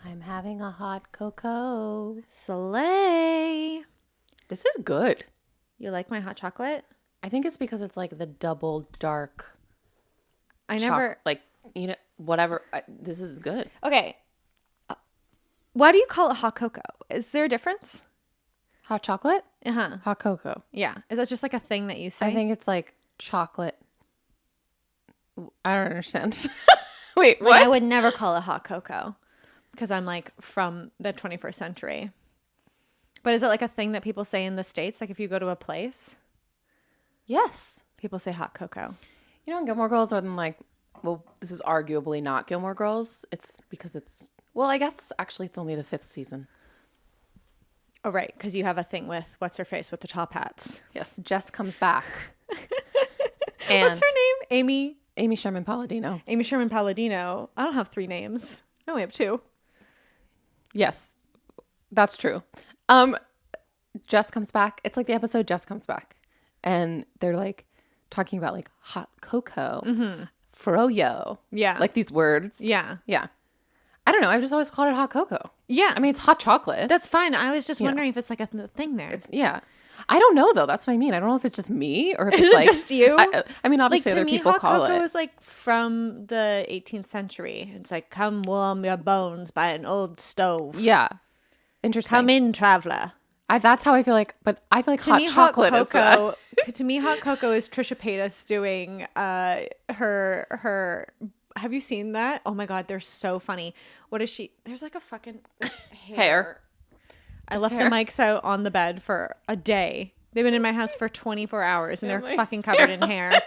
I'm having a hot cocoa. Slay. This is good. You like my hot chocolate? I think it's because it's like the double dark. Whatever. This is good. Okay. Why do you call it hot cocoa? Is there a difference? Hot chocolate? Uh-huh. Hot cocoa. Yeah. Is that just like a thing that you say? I think it's like chocolate. I don't understand. Wait, what? Like, I would never call it hot cocoa because I'm like from the 21st century. But is it like a thing that people say in the States? Like if you go to a place, Yes. people say hot cocoa. You know, in Gilmore Girls, when like, well, this is arguably not Gilmore Girls. It's because it's, well, I guess actually it's only the 5th season. Oh, right. Because you have a thing with what's her face with the top hats. Yes, Jess comes back. And What's her name? Amy Sherman Palladino. Amy Sherman Palladino. I don't have 3 names. I only have 2. Yes, that's true. Jess comes back. It's like the episode Jess comes back. And they're like talking about like hot cocoa, froyo. Yeah. Like these words. Yeah. Yeah. I don't know. I've just always called it hot cocoa. Yeah. I mean, it's hot chocolate. That's fine. I was just Yeah. wondering if it's like a thing there. It's, yeah. I don't know though. That's what I mean. I don't know if it's just me or if it's like just you. I mean, like obviously to other me, people hot call cocoa it. is like from the 18th century. It's like, come warm your bones by an old stove. Yeah. Interesting. Come in, traveler. That's how I feel like, but I feel like To hot me, chocolate hot is cocoa. To me, hot cocoa is Trisha Paytas doing her. Have you seen that? Oh my god, they're so funny. What is she? There's like a fucking hair. I left hair. the mics out on the bed for a day. They've been in my house for 24 hours and they're my fucking covered in hair.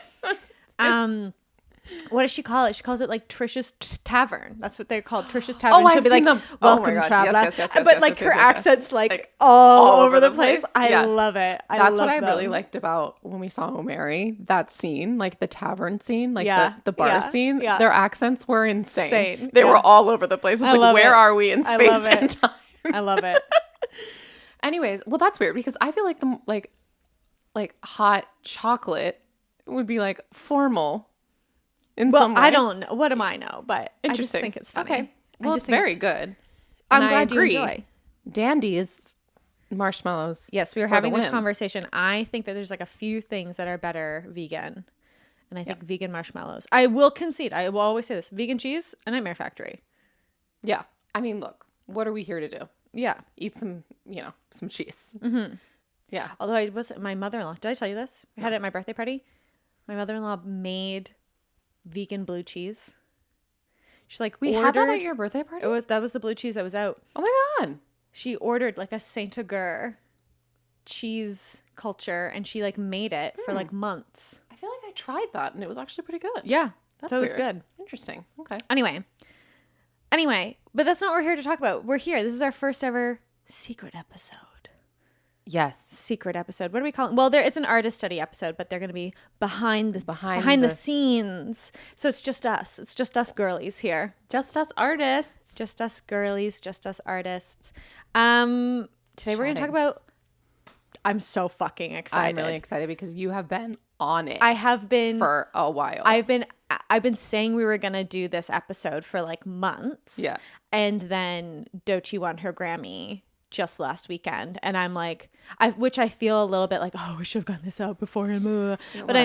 What does she call it? She calls it like Trisha's Tavern. That's what they're called, Trisha's Tavern. Oh, She'll I've be seen like, them. Oh my "Welcome, God. traveler." Yes, But like her accent's like all over the place. I Yeah. love it. That's what I really liked about when we saw O'Mary, that scene, like the tavern scene, like Yeah. the bar Yeah. scene. Yeah. Their accents were insane. Insane. They Yeah. were all over the place. It's I like, love where it. are we in I space love and it. time? I love it. Anyways, well, that's weird because I feel like the like hot chocolate would be like formal in some way. I don't know. What do I know? But I just Interesting. think it's funny. Okay. Well, it's very good. I'm And I glad you agree. enjoy. Dandies, marshmallows. Yes, we were for the having this win. conversation. I think that there's like a few things that are better vegan. And I think vegan marshmallows. I will concede. I will always say this. Vegan cheese, a Nightmare Factory. Yeah. I mean, look, what are we here to do? Yeah. Eat some, some cheese. Mm-hmm. Yeah. Although I was my mother-in-law. Did I tell you this? We had it at my birthday party. My mother-in-law made vegan blue cheese. She like We had that at your birthday party? that was the blue cheese that was out. Oh my God. She ordered like a Saint-Agur cheese culture and she like made it for like months. I feel like I tried that and it was actually pretty good. Yeah. That's so it was weird. good. Interesting. Okay. Anyway, but that's not what we're here to talk about. We're here. This is our first ever secret episode. Yes. Secret episode. What do we call it? Well, it's an artist study episode, but they're going to be behind the scenes. So it's just us. It's just us girlies here. Just us artists. Just us girlies. Just us artists. Today we're going to talk about. I'm so fucking excited. I'm really excited because you have been on it. I have been for a while. I've been saying we were going to do this episode for like months. Yeah. And then Doechii won her Grammy just last weekend. And I'm like, which I feel a little bit like, oh, we should have gotten this out before him. But whatever.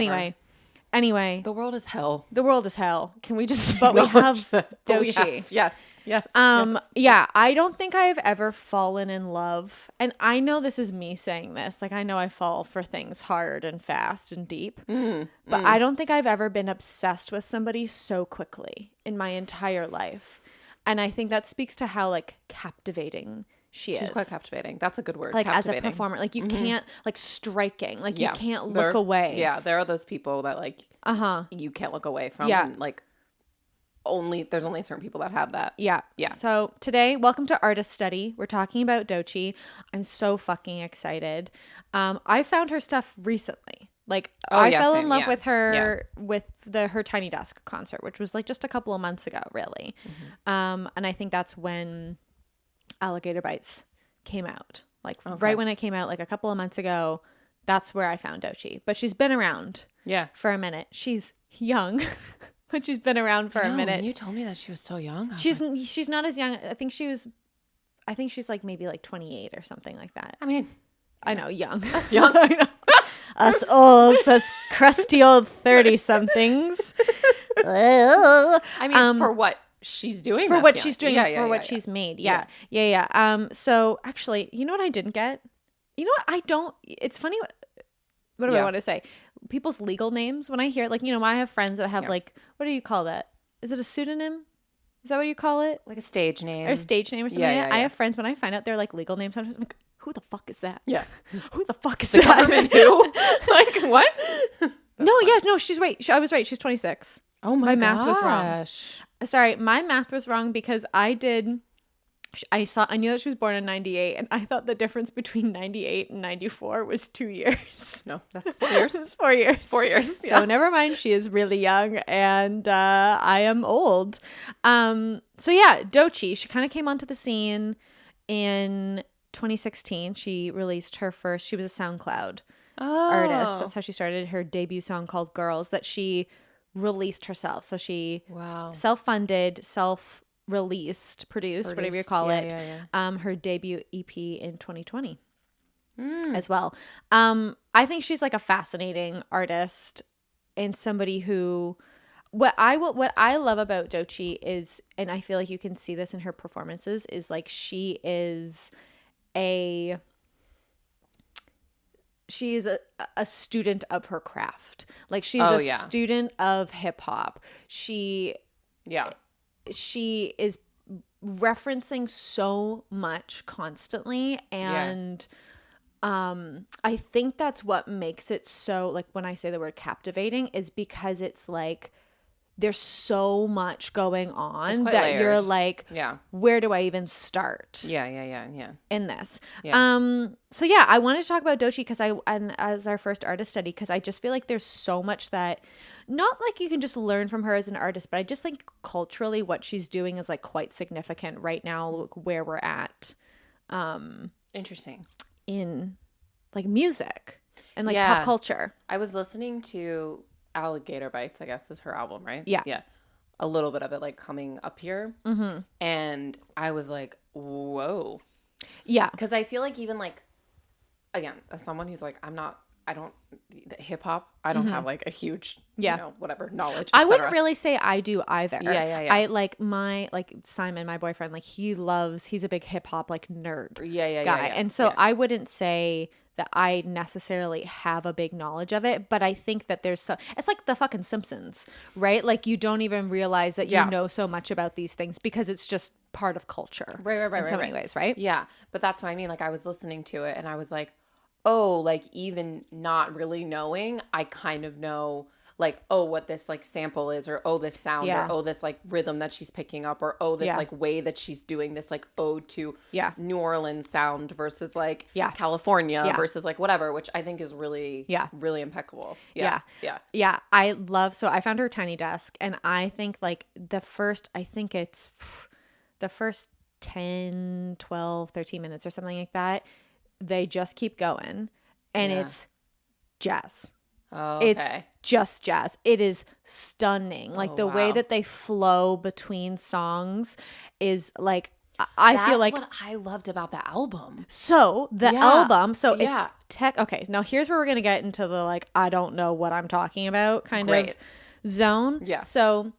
anyway. The world is hell. The world is hell. Can we just But we have Doechii. Doechii. Yes. Yeah, I don't think I've ever fallen in love. And I know this is me saying this. Like, I know I fall for things hard and fast and deep. But I don't think I've ever been obsessed with somebody so quickly in my entire life. And I think that speaks to how, like, captivating she's She's quite captivating. That's a good word. Like, as a performer. Like, you can't, like, striking. Like, you can't look away. Yeah, there are those people that, like, you can't look away from. Yeah. And, like, there's only certain people that have that. Yeah. Yeah. So today, welcome to Artist Study. We're talking about Doechii. I'm so fucking excited. I found her stuff recently. Like, I fell in love with her with her Tiny Desk concert, which was like just a couple of months ago, really. And I think that's when Alligator Bites came out. Like right when it came out, like a couple of months ago, that's where I found Doechii. But she's been around for a minute. She's young. but she's been around for a minute. You told me that she was so young. She's not as young. I think she's like maybe like 28 or something like that. I mean, I know, young. Us young. I know. Us olds, us crusty old 30-somethings. I mean, for what she's doing. For what she's doing, for what she's made. Yeah. So actually, you know what I didn't get? You know what I don't, it's funny. What do I want to say? People's legal names. When I hear, like, I have friends that have like, what do you call that? Is it a pseudonym? Is that what you call it? Like a stage name. Or a stage name or something like that. I have friends, when I find out they're like legal names, sometimes I'm like, who the fuck is that? Yeah. Who the fuck is the that? Government who? Like, what? I was right. She's 26. Oh my gosh. math was wrong. Sorry, my math was wrong because I knew that she was born in 98, and I thought the difference between 98 and 94 was 2 years. No, that's 4 years. It's 4 years. 4 years. So never mind. She is really young, and I am old. So yeah, Doechii, she kind of came onto the scene in 2016. She released her first, she was a SoundCloud artist. That's how she started her debut song called Girls, that she released herself. So she self-funded, self-released, produced, whatever you call it. Her debut EP in 2020 as well. I think she's like a fascinating artist and somebody who, what I love about Doechii is, and I feel like you can see this in her performances, is like she is a student of her craft. Like she's a student of hip hop. She is referencing so much constantly, and I think that's what makes it so, like, when I say the word captivating, is because it's like there's so much going on that layered. You're like, where do I even start? In this. So yeah, I wanted to talk about Doechii and as our first artist study, because I just feel like there's so much that, not like you can just learn from her as an artist, but I just think culturally what she's doing is like quite significant right now, where we're at. Interesting. In like music and like pop culture. I was listening to Alligator Bites, I guess is her album, right? Yeah. A little bit of it like coming up here. Mm-hmm. And I was like, whoa. Yeah. Because I feel like, even like, again, as someone who's like, hip hop, I don't have like a huge, whatever knowledge. I wouldn't really say I do either. Yeah. I like Simon, my boyfriend, like he's a big hip hop like nerd guy. And so I wouldn't say that I necessarily have a big knowledge of it, but I think that it's like the fucking Simpsons, right? Like you don't even realize that you know so much about these things because it's just part of culture. Right. In so many ways, right? Yeah. But that's what I mean. Like I was listening to it and I was like, oh, like even not really knowing, I kind of know like, oh, what this like sample is, or oh, this sound, or oh, this like rhythm that she's picking up, or oh, this like way that she's doing this like ode to New Orleans sound versus like California versus like whatever, which I think is really really impeccable. Yeah. I found her Tiny Desk, and I think like the first 10, 12, 13 minutes or something like that, they just keep going, and it's jazz. Oh, okay. It's just jazz. It is stunning. Like the way that they flow between songs is like, I feel like that's what I loved about the album. So the album, it's tech. Okay, now here's where we're gonna get into the like, I don't know what I'm talking about kind of zone. Yeah. So,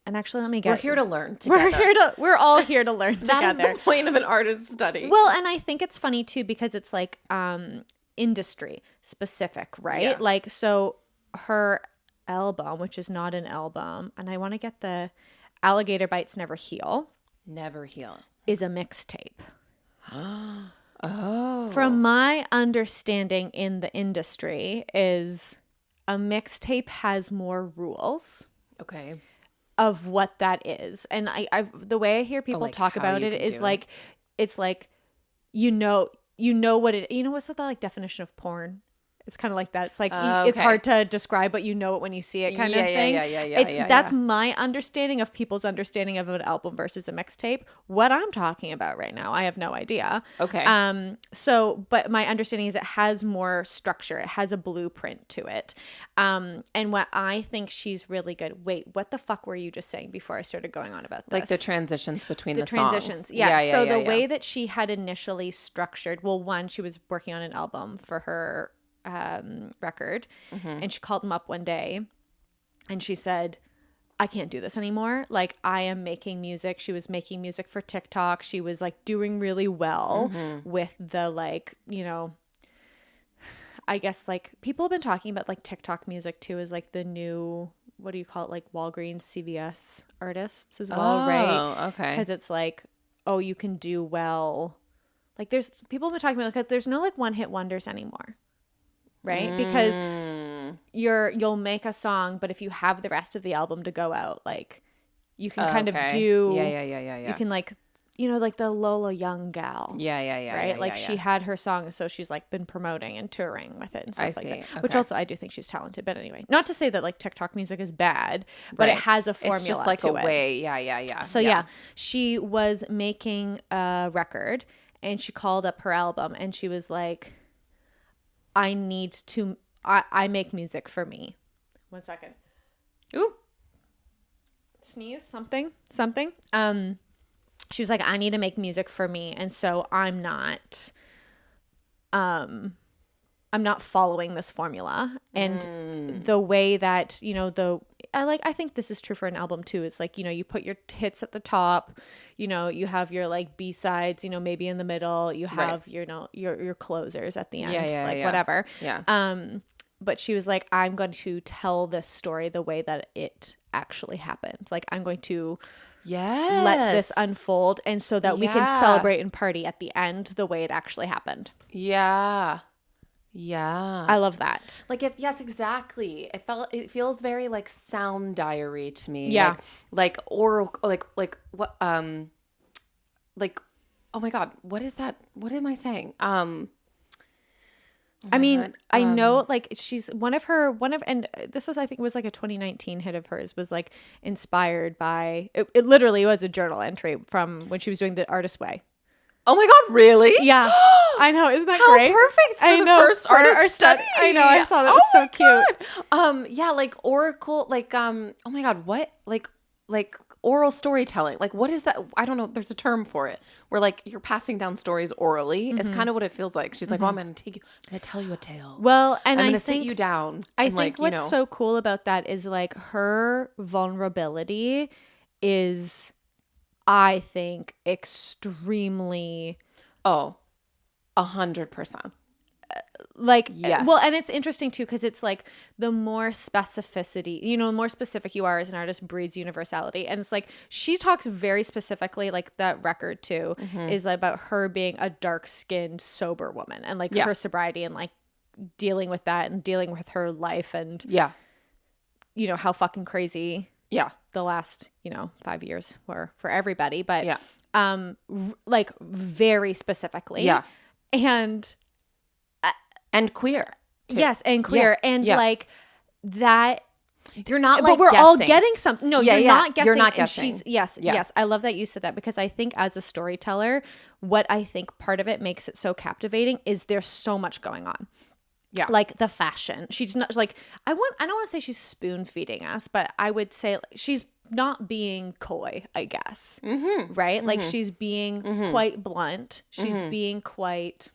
and actually, let me get. We're here to learn together. We're all here to learn together. That is the point of an artist study. Well, and I think it's funny too because it's like industry specific, right? Yeah. Like, so her album, which is not an album, and I want to get the Alligator Bites Never Heal, is a mixtape. Oh. From my understanding in the industry is a mixtape has more rules. Okay. Of what that is. And I the way I hear people talk about it is like, it's like, you know what it, what's the like definition of porn? It's kind of like that. It's like it's hard to describe, but you know it when you see it, kind of thing. That's my understanding of people's understanding of an album versus a mixtape. What I'm talking about right now, I have no idea. Okay. So, but my understanding is it has more structure. It has a blueprint to it. And what I think she's really good. Wait, what the fuck were you just saying before I started going on about this? Like the transitions between the transitions. songs. Yeah. So the way that she had initially structured, well, one, she was working on an album for her record, and she called him up one day and she said, I can't do this anymore. Like, I am making music. She was making music for TikTok. She was like doing really well with the, like, you know, I guess like people have been talking about like TikTok music too is like the new, what do you call it? Like Walgreens, CVS artists as well, right? Okay. Because it's like, oh, you can do well. Like there's people have been talking about like there's no like one hit wonders anymore. Right? Because you'll make a song, but if you have the rest of the album to go out, like you can kind of do you can like, you know, like the Lola Young gal. Right? Like she had her song, so she's like been promoting and touring with it and stuff like that. Okay. Which also I do think she's talented. But anyway, not to say that like TikTok music is bad, but it has a formula. It's just like to a way. Yeah. So yeah, she was making a record and she called up her album and she was like, I make music for me. 1 second. Ooh. Sneeze, something. She was like, I need to make music for me. And so I'm not following this formula. And the way that, you know, I think this is true for an album too. It's like, you know, you put your hits at the top, you know, you have your like B-sides, you know, maybe in the middle, you have you know, your closers at the end, whatever. Yeah. But she was like, I'm going to tell this story the way that it actually happened. Like I'm going to let this unfold, and so that we can celebrate and party at the end the way it actually happened. Yeah. I love that. Like yes, exactly. It feels very like sound diary to me. Yeah. Like oral, like what like, oh my God, what is that? What am I saying? I mean, I know like she's and this was, I think, was like a 2019 hit of hers, was like inspired by, it literally was a journal entry from when she was doing The Artist Way. Oh my God, really? Yeah. I know. Isn't that How great? Perfect for the first artist study. I know. I saw that. It was so cute. Yeah, like oracle, like, oh my God, what? Like oral storytelling. Like, what is that? I don't know. There's a term for it where like you're passing down stories orally. It's kind of what it feels like. She's like, oh, I'm going to tell you a tale. Well, and I'm going to sit you down. I think what's so cool about that is like her vulnerability is, I think, extremely 100%. Like, yes. Well, and it's interesting too, because it's like the more specificity, you know, the more specific you are as an artist breeds universality. And it's like she talks very specifically, like that record too is about her being a dark-skinned sober woman, and like her sobriety and like dealing with that and dealing with her life, and you know how fucking crazy the last, you know, 5 years were for everybody, but like very specifically and queer too. Yes, and queer and like that. You're not like, but we're all getting something. No, you're not guessing. You're not guessing. Yes. I love that you said that, because I think as a storyteller, what I think part of it makes it so captivating is there's so much going on. Yeah. Like the fashion. She's not like, I don't want to say she's spoon feeding us, but I would say she's not being coy, I guess. Right? Like she's being quite blunt. She's being quite,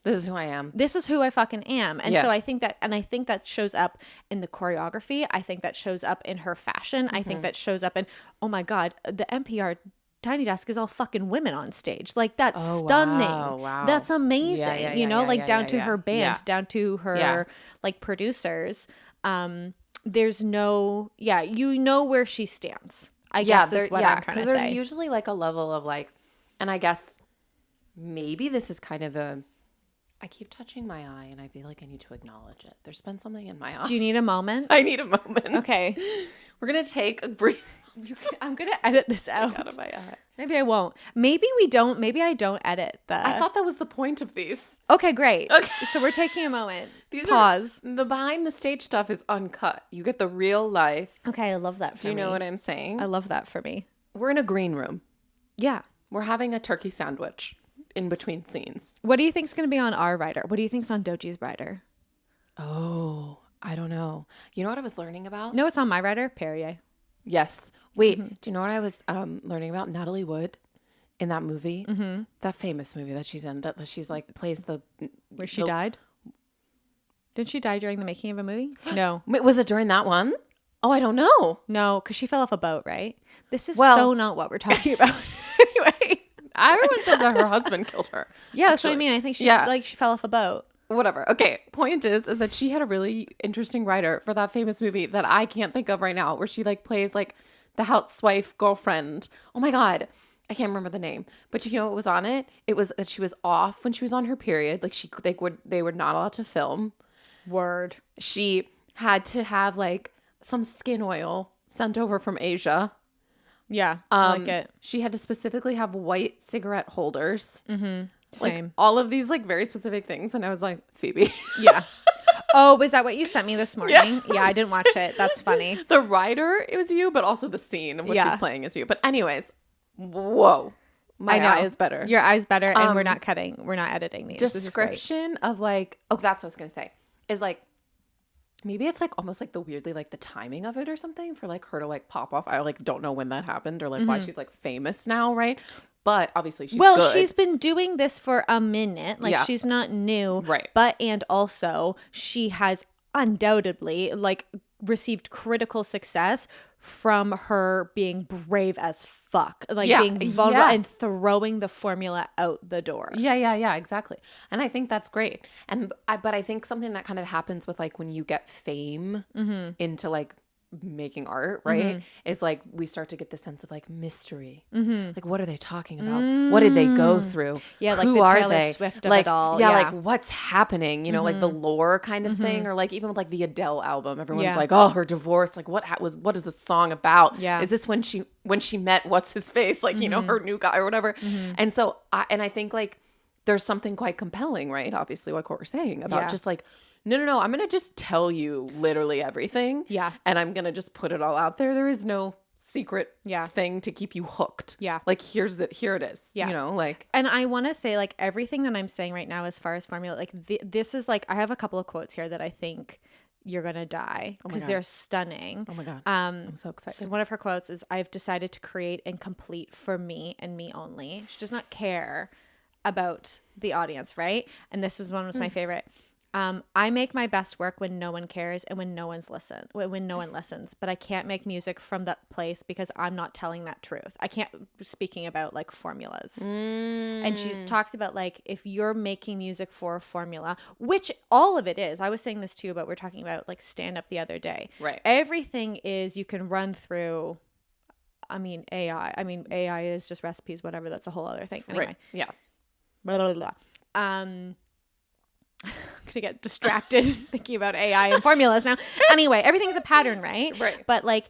this is who I am. This is who I fucking am. And so I think that shows up in the choreography. I think that shows up in her fashion. I think that shows up in, oh my God, the NPR Tiny Desk is all fucking women on stage. Like that's stunning. Wow. That's amazing. You know, down to her band, down to her like producers. There's no, you know where she stands. I guess is what I'm trying to say. There's usually like a level of like, and I guess maybe this is kind of a I keep touching my eye and I feel like I need to acknowledge it. There's been something in my eye. Do you need a moment? I need a moment. Okay. We're going to take a brief... I'm going to edit this out. Out of my eye. Maybe I won't. Maybe we don't. Maybe I don't edit the... I thought that was the point of these. Okay, great. Okay. So we're taking a moment. Pause. The behind the stage stuff is uncut. You get the real life. Okay, I love that for me. Do you know what I'm saying? I love that for me. We're in a green room. Yeah. We're having a turkey sandwich in between scenes. What do you think's going to be on our rider? What do you think's on Doechii's rider? Oh, I don't know. You know what I was learning about? No, it's on my rider. Perrier. Yes. Wait, do you know what I was learning about? Natalie Wood in that movie, that famous movie that she's in, that she's like plays the... Where she died? Didn't she die during the making of a movie? No. Wait, was it during that one? Oh, I don't know. No, because she fell off a boat, right? This is so not what we're talking about. Anyway. Everyone says that her husband killed her. Yeah, that's what I mean. I think she fell off a boat. Whatever. Okay. Point is that she had a really interesting writer for that famous movie that I can't think of right now, where she like plays like the housewife girlfriend. Oh my God. I can't remember the name, but you know what was on it? It was that she was off when she was on her period. Like they were not allowed to film. Word. She had to have like some skin oil sent over from Asia. Yeah, I like it. She had to specifically have white cigarette holders. Mm-hmm. Same. Like, all of these like very specific things. And I was like, Phoebe. Yeah. Oh, was that what you sent me this morning? Yes. Yeah, I didn't watch it. That's funny. The writer, it was you, but also the scene of what she's playing is you. But anyways, whoa. My eye is better. Your eye's better. And we're not cutting. We're not editing these. Description of like, oh, that's what I was going to say. Is like, maybe it's like almost like the weirdly like the timing of it or something for like her to like pop off. I like don't know when that happened or like why she's like famous now, right? But obviously she's good. She's been doing this for a minute. Like she's not new. Right. But and also she has undoubtedly like received critical success from her being brave as fuck. Like being vulnerable and throwing the formula out the door. Yeah, exactly. And I think that's great. But I think something that kind of happens with like when you get fame into like making art, right? It's like we start to get the sense of like mystery. Like what are they talking about? What did they go through? Yeah, like who the are Taylor they? Swift of like, it all. Yeah, like what's happening? You know, like the lore kind of thing, or like even with like the Adele album, everyone's like, oh, her divorce. Like what is the song about? Yeah, is this when she met what's his face? Like you know her new guy or whatever. And so I think like there's something quite compelling, right? Obviously, like what we're saying about just like. No. I'm going to just tell you literally everything. Yeah. And I'm going to just put it all out there. There is no secret thing to keep you hooked. Yeah. Like, here it is. Yeah. You know, like. And I want to say, like, everything that I'm saying right now as far as formula, like, this is, like, I have a couple of quotes here that I think you're going to die because they're stunning. Oh, my God. I'm so excited. So one of her quotes is, I've decided to create and complete for me and me only. She does not care about the audience, right? And this is one was my favorite. I make my best work when no one cares and when no one listens, but I can't make music from that place because I'm not telling that truth. I can't, speaking about like formulas. And she talks about like, if you're making music for a formula, which all of it is, I was saying this too, but we're talking about like stand up the other day. Right. Everything is, you can run through, AI. AI is just recipes, whatever. That's a whole other thing. Anyway. Right. Yeah. Blah, blah, blah. I'm gonna get distracted thinking about AI and formulas now. Anyway, everything's a pattern, right? Right. But like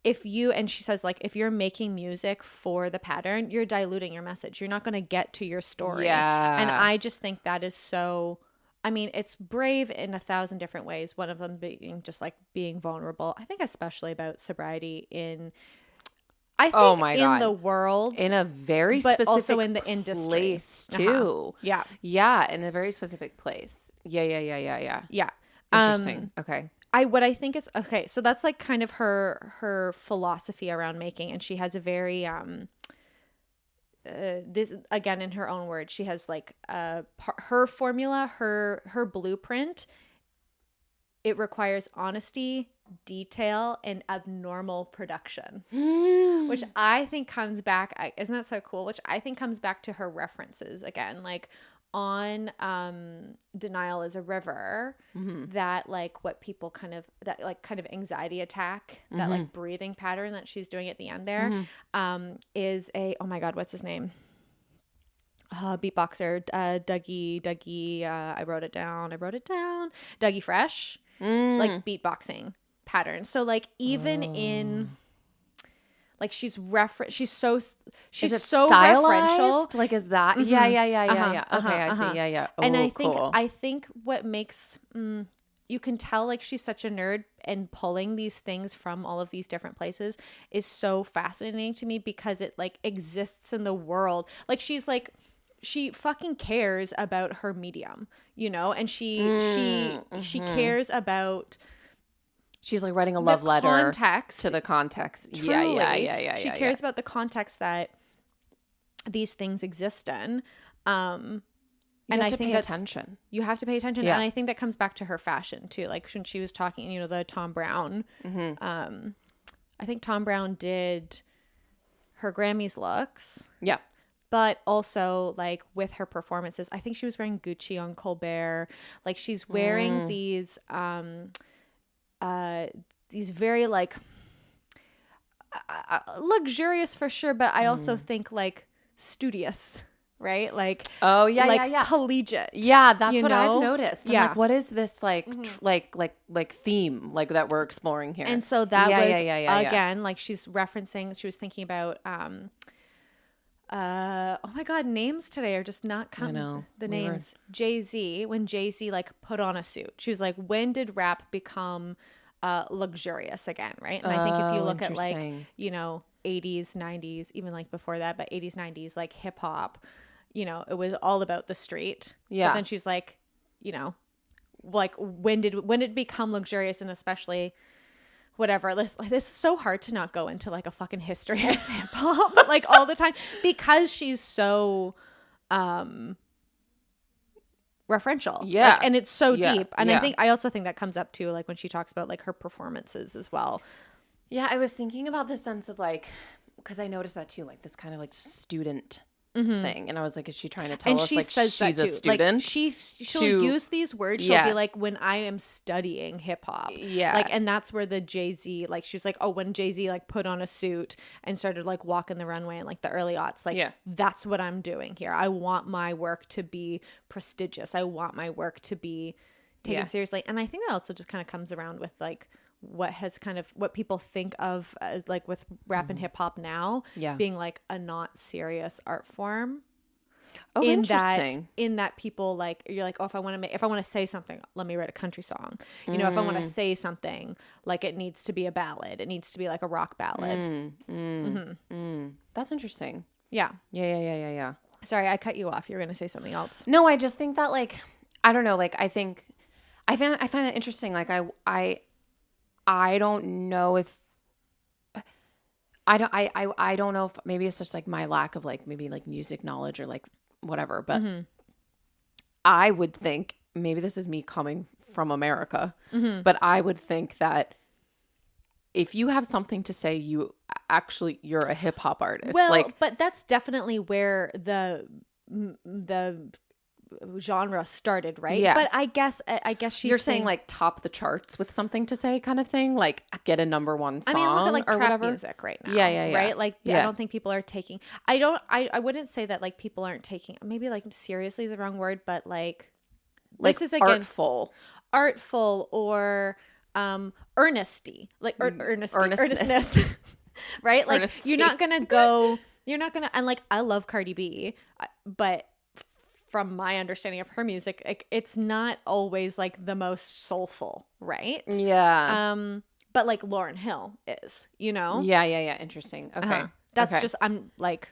she says like if you're making music for the pattern, you're diluting your message. You're not gonna get to your story. Yeah. And I just think that is so, it's brave in 1,000 different ways. One of them being just like being vulnerable. I think especially about sobriety in the world, in a very but specific also in the industry place too. Yeah, in a very specific place. Yeah. Interesting. Okay. What I think is okay. So that's like kind of her philosophy around making, and she has a very this again in her own words. She has like her formula, her blueprint. It requires honesty, detail, and abnormal production, which I think comes back. Isn't that so cool? Which I think comes back to her references again, like on Denial is a River, that like what people kind of anxiety attack, that like breathing pattern that she's doing at the end there, is a, oh my God, what's his name? beatboxer, Dougie, I wrote it down. Dougie Fresh, like beatboxing patterns. So like even in like she's so referential. Like is that? Mm-hmm. Yeah. Okay, I see. Yeah. Oh, and cool. I think what makes you can tell like she's such a nerd, and pulling these things from all of these different places is so fascinating to me because it like exists in the world. Like she fucking cares about her medium, you know, and she cares about. She's like writing a love letter to the context. Truly, Yeah. She cares about the context that these things exist in. And I think attention. You have to pay attention. Yeah. And I think that comes back to her fashion too. Like when she was talking, you know, the Tom Brown. I think Tom Brown did her Grammys looks. Yeah. But also like with her performances, I think she was wearing Gucci on Colbert. Like she's wearing these very like luxurious for sure, but I also think like studious, right? Like collegiate. Yeah, that's what I've noticed. I'm like, what is this like like theme like that we're exploring here? And so that was again like she was thinking about oh my god, names today are just not coming. The names. Jay-Z, when Jay-Z like put on a suit, she was like, when did rap become luxurious again, right? And I think if you look at like, you know, 80s, 90s, even like before that, but 80s, 90s, like hip hop, you know, it was all about the street. Yeah. But then she's like, you know, like when did it become luxurious, and especially whatever. This is so hard to not go into like a fucking history of hip hop like all the time because she's so referential. Yeah. Like, and it's so deep. And I also think that comes up too, like when she talks about like her performances as well. Yeah, I was thinking about this sense of like, because I noticed that too, like this kind of like student thing, and I was like, is she trying to tell us like she's a student? Like she'll use these words. She'll be like, when I am studying hip hop, like, and that's where the Jay-Z, like, she's like, oh, when Jay-Z like put on a suit and started like walking the runway in like the early aughts, like that's what I'm doing here. I want my work to be prestigious. I want my work to be taken seriously, and I think that also just kind of comes around with like what people think of as like with rap and hip hop now being like a not serious art form. Oh, interesting. In that people like, you're like, oh, if I want to say something, let me write a country song. You know, if I want to say something, like it needs to be a ballad. It needs to be like a rock ballad. That's interesting. Yeah. Yeah. Sorry, I cut you off. You were going to say something else. No, I just think that like, I don't know. Like, I find that interesting. Like I don't know if I don't know if maybe it's just like my lack of like maybe like music knowledge or like whatever, but I would think, maybe this is me coming from America, but I would think that if you have something to say, you're a hip hop artist. Well, like, but that's definitely where the genre started, right? Yeah. But I guess you're saying like top the charts with something to say kind of thing, like get a number one song. I mean, look at like or trap whatever. music right now. Yeah. Right? Like I don't think people are taking, I wouldn't say that like people aren't taking, maybe like seriously is the wrong word, but like this is again artful or earnesty, like earnestness. Right? Like earnesty. You're not gonna, and like I love Cardi B, but from my understanding of her music, like, it's not always like the most soulful, right? Yeah. But like Lauryn Hill is, you know? Yeah. Interesting. Okay. That's just, I'm like,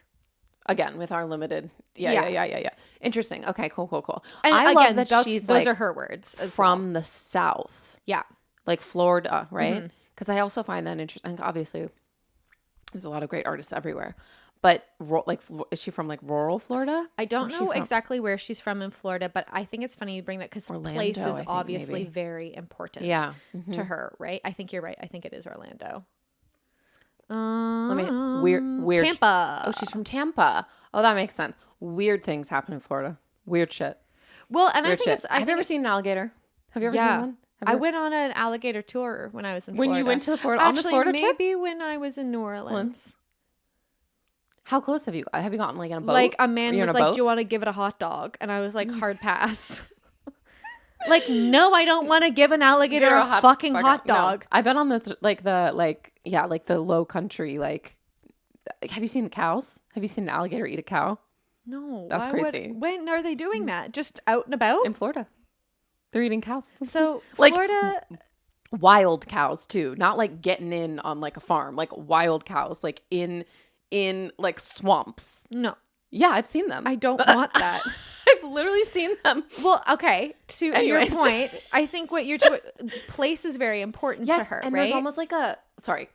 again with our limited. Yeah. Interesting. Okay. Cool. And I love that those are her words as from the South. Yeah. Like Florida, right? Because I also find that interesting. Obviously, there's a lot of great artists everywhere. But like, is she from like rural Florida? I don't know exactly where she's from in Florida, but I think it's funny you bring that because place is obviously very important to her, right? I think you're right. I think it is Orlando. Weird. Tampa. Oh, she's from Tampa. Oh, that makes sense. Weird things happen in Florida. Weird shit. Well, and Weird shit. Have you ever seen an alligator? Have you ever seen one? I went on an alligator tour when I was in Florida. When you went to the Florida on the Florida trip? Maybe when I was in New Orleans. How close have you gotten like in a boat? Like a man was like, do you want to give it a hot dog? And I was like, hard pass. Like, no, I don't want to give an alligator a fucking hot dog. No. I've been on those like the low country, like, have you seen cows? Have you seen an alligator eat a cow? No. That's crazy. When are they doing that? Just out and about? In Florida. They're eating cows. So like, Florida, wild cows too, not like getting in on like a farm, like wild cows, like in like swamps. No. Yeah, I've seen them. I don't want that. I've literally seen them. Well, okay. To your point, I think what you're doing, place is very important to her, and right? there's almost like sorry,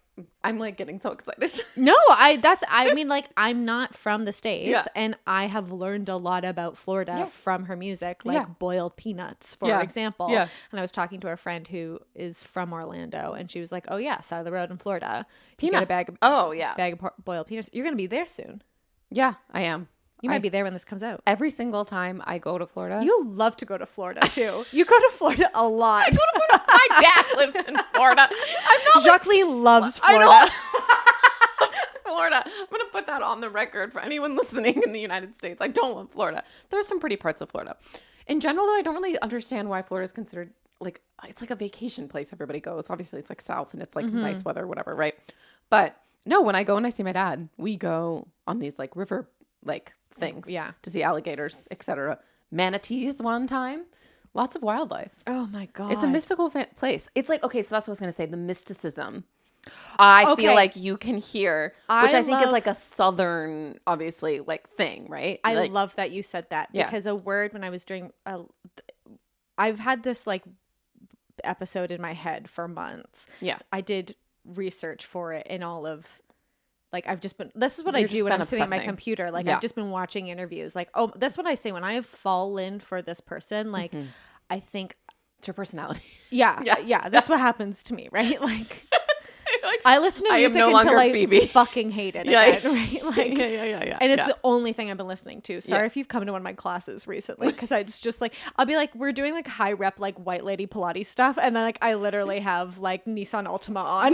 I'm like getting so excited. No, I mean, like, I'm not from the States, and I have learned a lot about Florida from her music, like boiled peanuts, for example. Yeah. And I was talking to a friend who is from Orlando, and she was like, oh yeah, side of the road in Florida. Peanuts. You get a bag of boiled peanuts. You're going to be there soon. Yeah, I am. You might be there when this comes out. Every single time I go to Florida. You love to go to Florida too. You go to Florida a lot. I go to Florida. My dad lives in Florida. Jacqueline loves Florida. Florida. I'm going to put that on the record for anyone listening in the United States. I don't love Florida. There's some pretty parts of Florida. In general, though, I don't really understand why Florida is considered like, it's like a vacation place everybody goes. Obviously, it's like south and it's like nice weather, whatever, right? But no, when I go and I see my dad, we go on these like river like things to see alligators, etc. Manatees one time. Lots of wildlife. Oh my God. It's a mystical place. It's like, okay, so that's what I was going to say. The mysticism. I feel like you can hear, which I think is like a Southern, obviously, like thing, right? I love that you said that because a word when I was doing, I've had this like episode in my head for months. Yeah. I did research for it in all of, like, this is what I do when I'm sitting at my computer. Like, I've just been watching interviews. Like, oh, that's what I say when I fall in for this person. Like, I think it's your personality. Yeah. That's what happens to me, right? Like, I listen to music until I fucking hate it again, right? Like, yeah. And it's the only thing I've been listening to. Sorry if you've come to one of my classes recently, because it's just like, I'll be like, we're doing like high rep, like white lady Pilates stuff. And then like, I literally have like Nissan Altima on.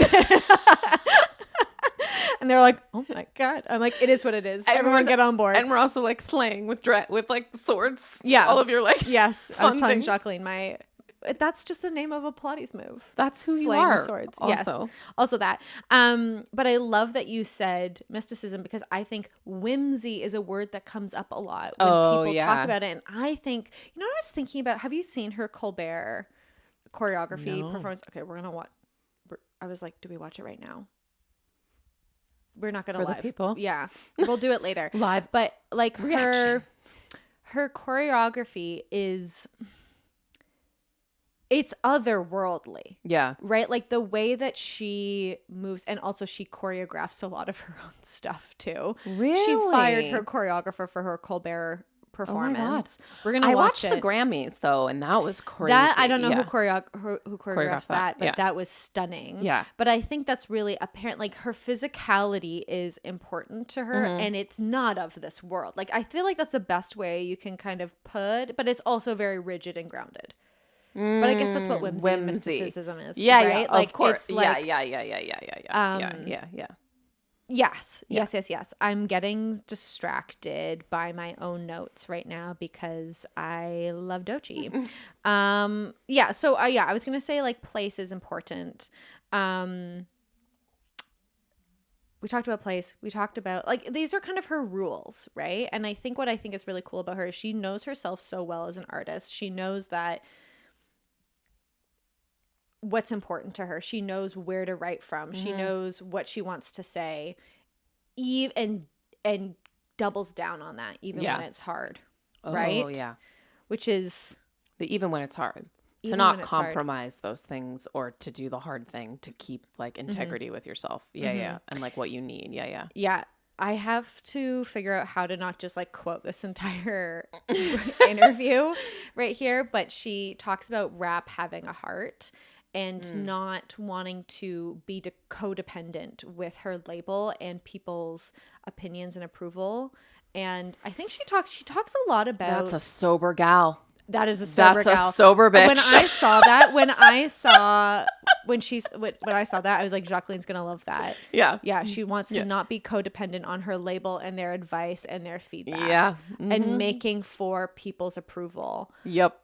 And they're like, oh my God. I'm like, it is what it is. Everyone get on board. And we're also like slaying with like swords. Yeah. All of your like yes. I was telling Jacqueline, that's just the name of a Pilates move. That's who Slaying you are. With swords. Also. Yes. Also that. But I love that you said mysticism, because I think whimsy is a word that comes up a lot when people talk about it. And I think, I was thinking about, have you seen her Colbert choreography performance? Okay, we're going to watch. I was like, do we watch it right now? We're not going to live. The people. Yeah. We'll do it later. Live. But like reaction. her choreography is, it's otherworldly. Yeah. Right? Like the way that she moves, and also she choreographs a lot of her own stuff too. Really? She fired her choreographer for her Colbert performance. We're gonna watch the Grammys though, and that was crazy. That I don't know who choreographed that, but that was stunning. Yeah. But I think that's really apparent. Like her physicality is important to her, and it's not of this world. Like I feel like that's the best way you can kind of put, but it's also very rigid and grounded. But I guess that's what whimsy and mysticism is. Yeah, right? Yeah, like, of course. It's like, Yeah. Yes. I'm getting distracted by my own notes right now because I love Doechii. So I was gonna say like place is important. We talked about place. We talked about like these are kind of her rules, right? And I think what I think is really cool about her is she knows herself so well as an artist. She knows that what's important to her. She knows where to write from. She knows what she wants to say. And doubles down on that even when it's hard, right? Oh yeah, which is even when it's hard to not compromise those things or to do the hard thing to keep like integrity with yourself. Yeah, and like what you need. Yeah. I have to figure out how to not just like quote this entire interview right here, but she talks about rap having a heart and not wanting to be codependent with her label and people's opinions and approval. And I think she talks a lot about... That's a sober gal. That is a sober gal. That's a sober bitch. When I saw when I saw that, I was like, Jacqueline's gonna love that. Yeah, she wants to not be codependent on her label and their advice and their feedback. And making for people's approval. Yep,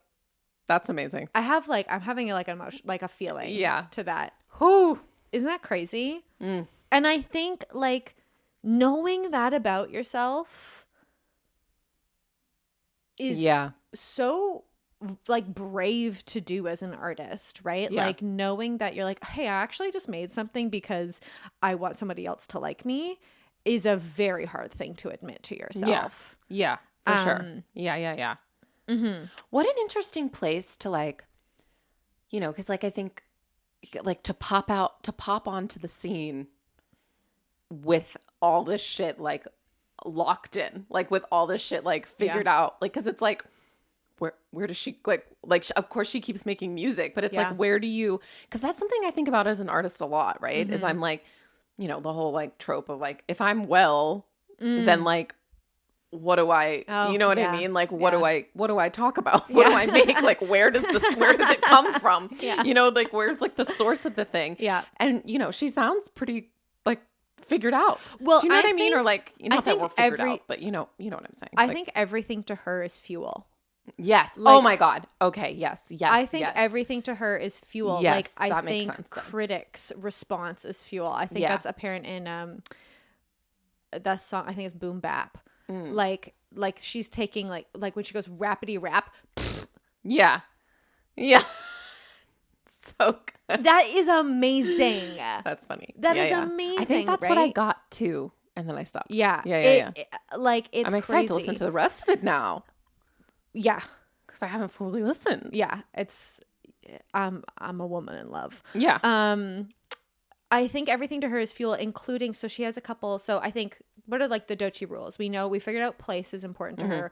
that's amazing. I'm having like an emotion, like a feeling to that. Whew. Isn't that crazy? And I think like knowing that about yourself is so like brave to do as an artist, right? Like knowing that you're like, hey, I actually just made something because I want somebody else to like me is a very hard thing to admit to yourself. Yeah, for sure. Yeah. What an interesting place to like, you know, because like I think like to pop onto the scene with all this shit like locked in, like with all this shit like figured out, like because it's like where does she like of course she keeps making music, but it's like where do you, because that's something I think about as an artist a lot, right? Is I'm like, you know, the whole like trope of like if I'm well then like what do I you know what I mean, like what do I talk about, what do I make, like where does it come from, you know, like where's like the source of the thing. And you know, she sounds pretty like figured out. Well, do you know what I mean? Or like, not that we're figured out, but you know what I'm saying. I think everything to her is fuel. Yes. Like, oh my God. Okay. Yes. I think everything to her is fuel. Yes, like I think critics' response is fuel. I think that's apparent in that song. I think it's Boom Bap. Like she's taking like when she goes rapidy rap. Yeah. So good. That is amazing. That's funny. That is amazing. I think that's what I got too, and then I stopped. Yeah. Like it's I'm excited to listen to the rest of it now. Yeah, because I haven't fully listened. Yeah, it's I'm a woman in love. Yeah. I think everything to her is fuel, including, so she has a couple. So I think, what are like the Doechii rules? We figured out place is important to her.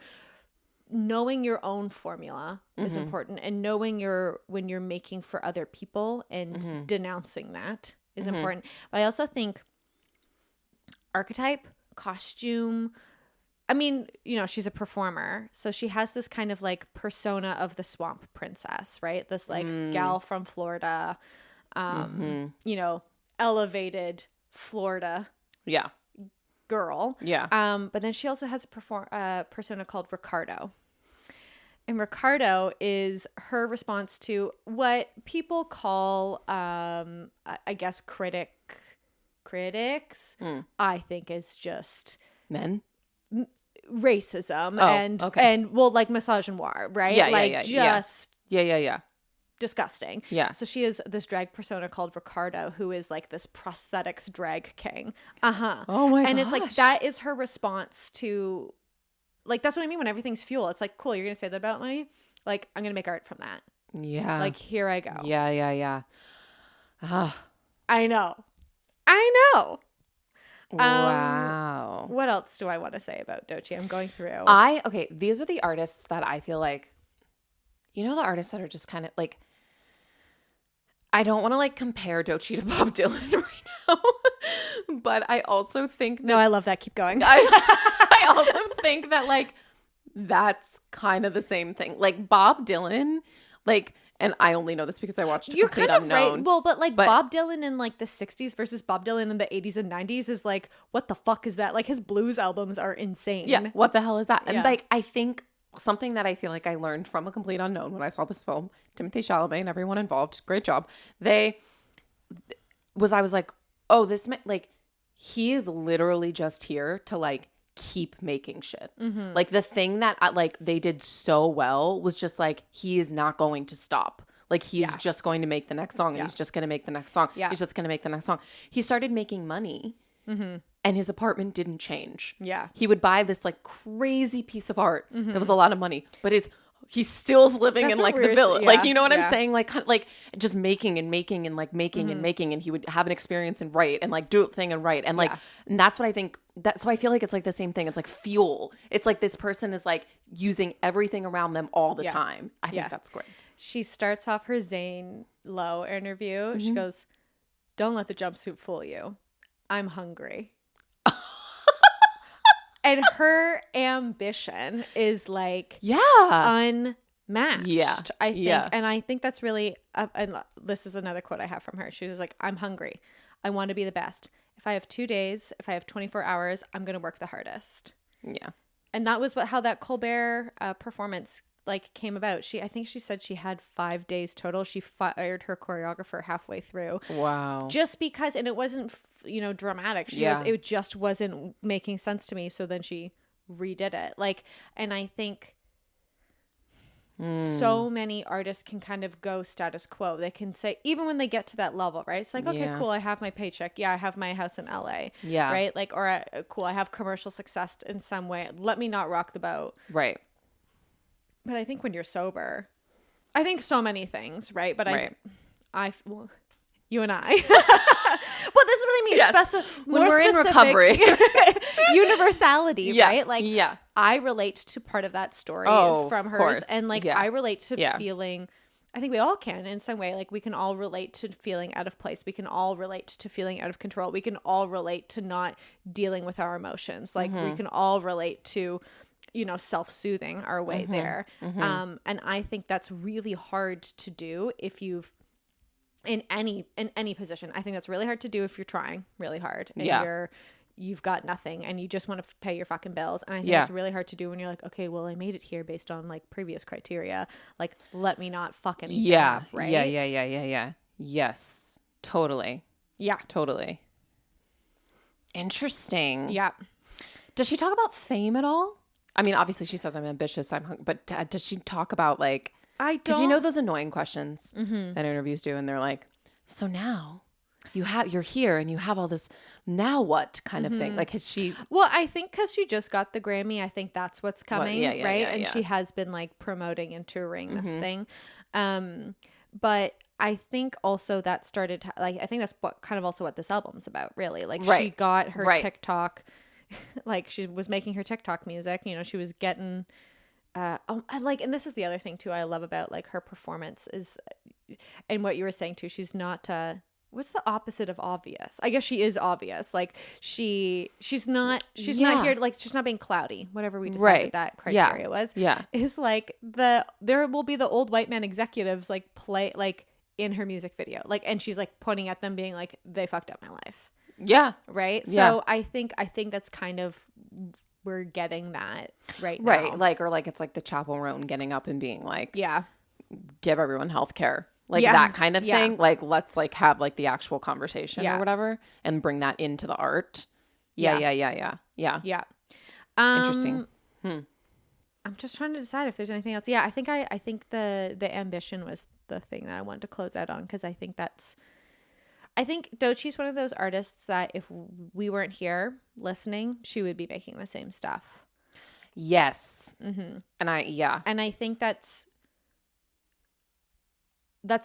Knowing your own formula is important, and knowing when you're making for other people and denouncing that is important. But I also think archetype, costume. I mean, you know, she's a performer, so she has this kind of like persona of the swamp princess, right? This like gal from Florida, you know, elevated Florida girl. Yeah. But then she also has a persona called Ricardo. And Ricardo is her response to what people call, I guess, critics, I think is just... Men? Racism and well, like misogynoir, right? Yeah. Disgusting. Yeah. So she is this drag persona called Ricardo, who is like this prosthetics drag king. Oh my gosh. And it's like that is her response to, like, that's what I mean when everything's fuel. It's like, cool, you're gonna say that about me? Like, I'm gonna make art from that. Yeah. Like, here I go. Yeah. I know. Wow. What else do I want to say about Doechii? I'm going through. Okay, these are the artists that I feel like, you know, the artists that are just kind of like, I don't want to like compare Doechii to Bob Dylan right now, but I also think that, no, I love that. Keep going. I also think that like that's kind of the same thing. Like Bob Dylan, like, and I only know this because I watched You're Complete kind of Unknown. right. Well, but Bob Dylan in like the 60s versus Bob Dylan in the 80s and 90s is like, what the fuck is that? Like his blues albums are insane. Yeah. What the hell is that? And like, I think something that I feel like I learned from A Complete Unknown when I saw this film, Timothée Chalamet and everyone involved, great job. I was like, oh, like he is literally just here to like keep making shit. Like the thing that like they did so well was just like, he is not going to stop. Like he's just going to make the next song, and he's just going to make the next song. He's just going to make the next song. He started making money and his apartment didn't change. He would buy this like crazy piece of art that was a lot of money, but he's still living in like the villa. Like, you know what I'm saying? Like just making and making and like making and making, and he would have an experience and write and like do a thing and write. And like, and that's what I think, that's why I feel like it's like the same thing. It's like fuel. It's like this person is like using everything around them all the time. I think that's great. She starts off her Zane Lowe interview. She goes, "Don't let the jumpsuit fool you. I'm hungry." And her ambition is like matched, I think. And I think that's really, and this is another quote I have from her. She was like, I'm hungry. I want to be the best. If I have 2 days, if I have 24 hours, I'm going to work the hardest. Yeah. And that was how that Colbert performance like came about. I think she said she had 5 days total. She fired her choreographer halfway through. Wow. Just because, and it wasn't, dramatic. It just wasn't making sense to me. So then she redid it. Like, and I think so many artists can kind of go status quo. They can say, even when they get to that level, right? It's like, okay, cool. I have my paycheck. Yeah. I have my house in LA. Yeah. Right. Like, or cool. I have commercial success in some way. Let me not rock the boat. Right. But I think when you're sober, I think so many things, right? But well, you and I. But this is what I mean. Yes. When we're in recovery. Universality, right? Like, I relate to part of that story from hers. Course. And like, I relate to feeling, I think we all can in some way. Like, we can all relate to feeling out of place. We can all relate to feeling out of control. We can all relate to not dealing with our emotions. Like, we can all relate to, self-soothing our way there. And I think that's really hard to do if you've in any position. I think that's really hard to do if you're trying really hard and you've got nothing and you just want to pay your fucking bills. And I think it's really hard to do when you're like, okay, well, I made it here based on like previous criteria. Like, let me not fuck anything up, right? Yeah. Yes, totally. Yeah. Totally. Interesting. Yeah. Does she talk about fame at all? I mean, obviously she says I'm ambitious, but does she talk about like, I don't. Because those annoying questions that interviews do, and they're like, "So now you're here and you have all this. Now what kind of thing?" Like, has she? Well, I think because she just got the Grammy, I think that's what's coming, right? And she has been like promoting and touring this thing, but I think also that started like I think that's kind of also what this album's about, really. Like, she got her TikTok, like she was making her TikTok music. She was getting. And this is the other thing too I love about like her performance is, and what you were saying too, she's not what's the opposite of obvious? I guess she is obvious. Like she's not here, like she's not being cloudy, whatever we decided that criteria was. Yeah. Is like there will be the old white man executives like play like in her music video. Like, and she's like pointing at them being like, they fucked up my life. Yeah. Right. Yeah. So I think that's kind of, we're getting that right now. Right. Like, or like, it's like the Chappell Roan getting up and being like, give everyone healthcare. Like that kind of thing. Like, let's like have like the actual conversation or whatever and bring that into the art. Yeah. Interesting. I'm just trying to decide if there's anything else. Yeah. I think the ambition was the thing that I wanted to close out on. Cause I think Doechii's one of those artists that if we weren't here listening, she would be making the same stuff. Yes. And I think that's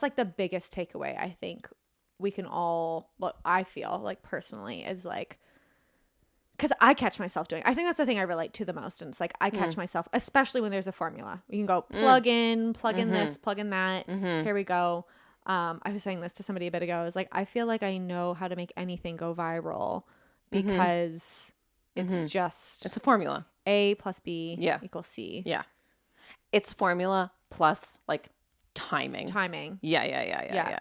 like the biggest takeaway. I think we can all, what I feel like personally is like, because I catch myself doing, I think that's the thing I relate to the most. And it's like, I catch myself, especially when there's a formula. You can go plug in this, plug in that. Here we go. I was saying this to somebody a bit ago. I was like, I feel like I know how to make anything go viral because it's just... It's a formula. A plus B equals C. Yeah. It's formula plus like timing. Yeah.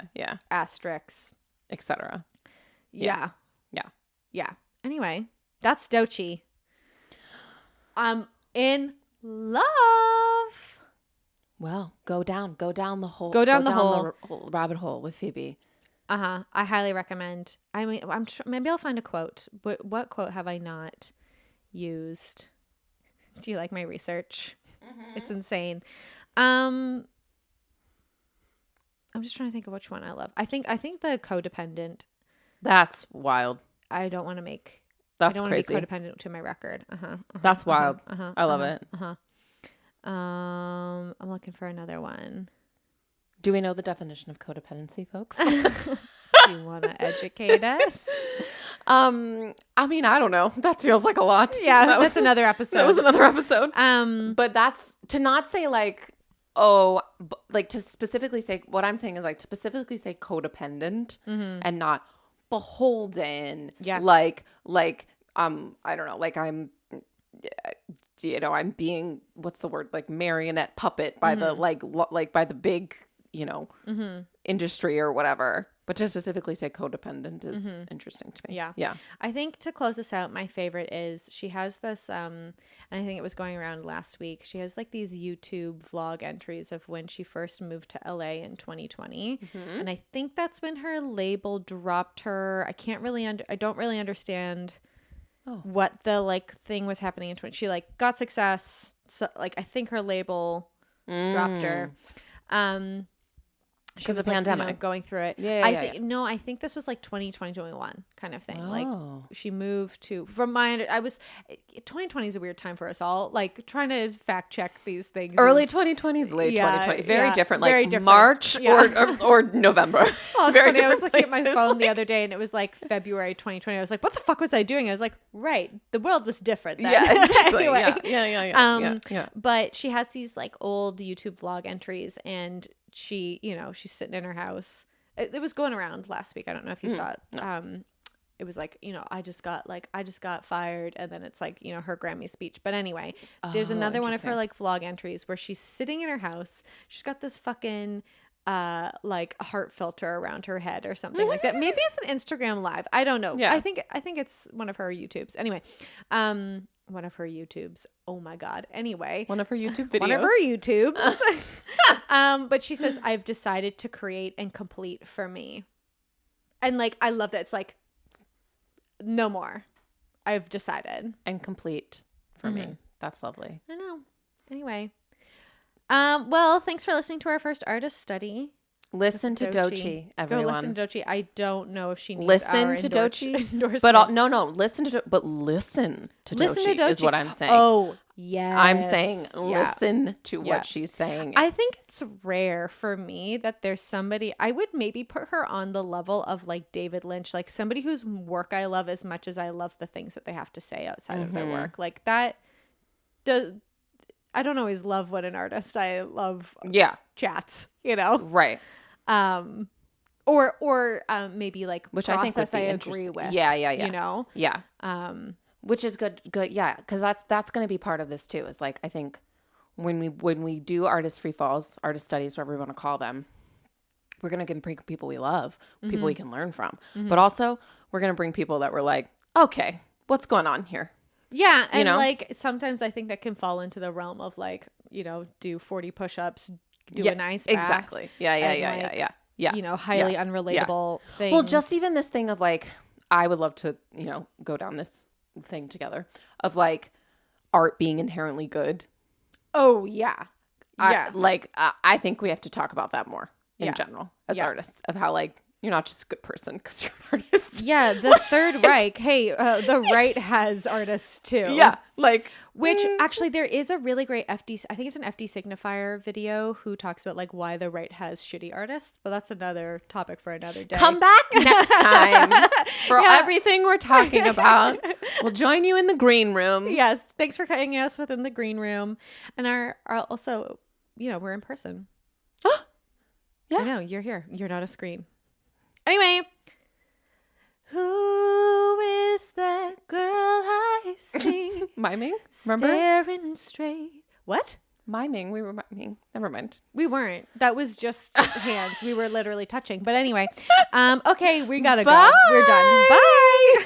Asterisks. Etc. Yeah. Anyway, that's Doechii. I'm in love. Well, go down the whole rabbit hole with Phoebe. I highly recommend. I mean, maybe I'll find a quote. But what quote have I not used? Do you like my research? It's insane. I'm just trying to think of which one I love. I think the codependent. That's wild. I don't want to make. That's I don't crazy. want to be codependent to my record. That's wild. I love it. I'm looking for another one. Do we know the definition of codependency, folks? Do you want to educate us? I mean, I don't know. That feels like a lot. Yeah, that's another episode. That was another episode. But that's to not say like, like to specifically say, what I'm saying is like to specifically say codependent and not beholden. Yeah. Like, I don't know, like I'm you know, I'm being, what's the word, like marionette puppet by the like by the big, you know, industry or whatever. But to specifically say codependent is interesting to me. Yeah. Yeah. I think to close this out, my favorite is she has this, and I think it was going around last week. She has like these YouTube vlog entries of when she first moved to LA in 2020. And I think that's when her label dropped her. I don't really understand what the like thing was happening in 20. She like got success. So like, I think her label dropped her. Because of the pandemic, you know, going through it. I think this was like 2021 kind of thing. Like she moved to, from my 2020 is a weird time for us all. Like trying to fact check these things. Early 2020s, late 2020, very different. Like very different. March or November. Well, very different. I was looking at my phone the other day and it was like February 2020. I was like, what the fuck was I doing? I was like, right, the world was different then. Yeah, exactly. Anyway. Yeah. But she has these like old YouTube vlog entries and she, you know, she's sitting in her house. It was going around last week. I don't know if you saw it. No. It was like, you know, I just got fired. And then it's like, you know, her Grammy speech. But anyway, there's another one of her like vlog entries where she's sitting in her house. She's got this fucking like a heart filter around her head or something like that. Maybe it's an Instagram live. I don't know. Yeah. I think it's one of her YouTubes. Anyway, one of her YouTubes. Oh my God. Anyway. One of her YouTube videos. One of her YouTubes. But she says, I've decided to create and complete for me. And like, I love that. It's like, no more. I've decided. And complete for me. That's lovely. I know. Anyway. Well, thanks for listening to our first artist study. Listen to Doechii, everyone. Go listen to Doechii. I don't know if she needs listen our to Doechii, endorsement. but listen to Doechii is what I'm saying. Oh, yes. I'm saying listen to what she's saying. I think it's rare for me that there's somebody, I would maybe put her on the level of like David Lynch, like somebody whose work I love as much as I love the things that they have to say outside of their work. Like that I don't always love what an artist I love chats, you know? Right. Or maybe like which process I think I agree with. Yeah. You know? Yeah. Which is good. Yeah. Cause that's going to be part of this too. Is like, I think when we do artist free falls, artist studies, whatever we want to call them, we're going to bring people we love, people we can learn from, but also we're going to bring people that we're like, okay, what's going on here? Yeah. And you know? Like sometimes I think that can fall into the realm of like, you know, do 40 push-ups, do an ice bath. Exactly. Yeah. You know, highly unrelatable things. Well, just even this thing of like, I would love to, you know, go down this thing together of like art being inherently good. Oh, yeah. Yeah. I think we have to talk about that more in general as artists of how like, you're not just a good person because you're an artist. Yeah, the Third Reich. Hey, the right has artists too. Yeah, like which actually there is a really great FD. I think it's an FD Signifier video who talks about like why the right has shitty artists. But that's another topic for another day. Come back next time for everything we're talking about. We'll join you in the green room. Yes, thanks for hanging us within the green room, and our also, you know, we're in person. Yeah, I know you're here. You're not a screen. Anyway, who is that girl I see? Miming? Remember? Staring straight. What? Miming. We were miming. Never mind. We weren't. That was just hands. We were literally touching. But anyway, okay, we gotta go. We're done. Bye.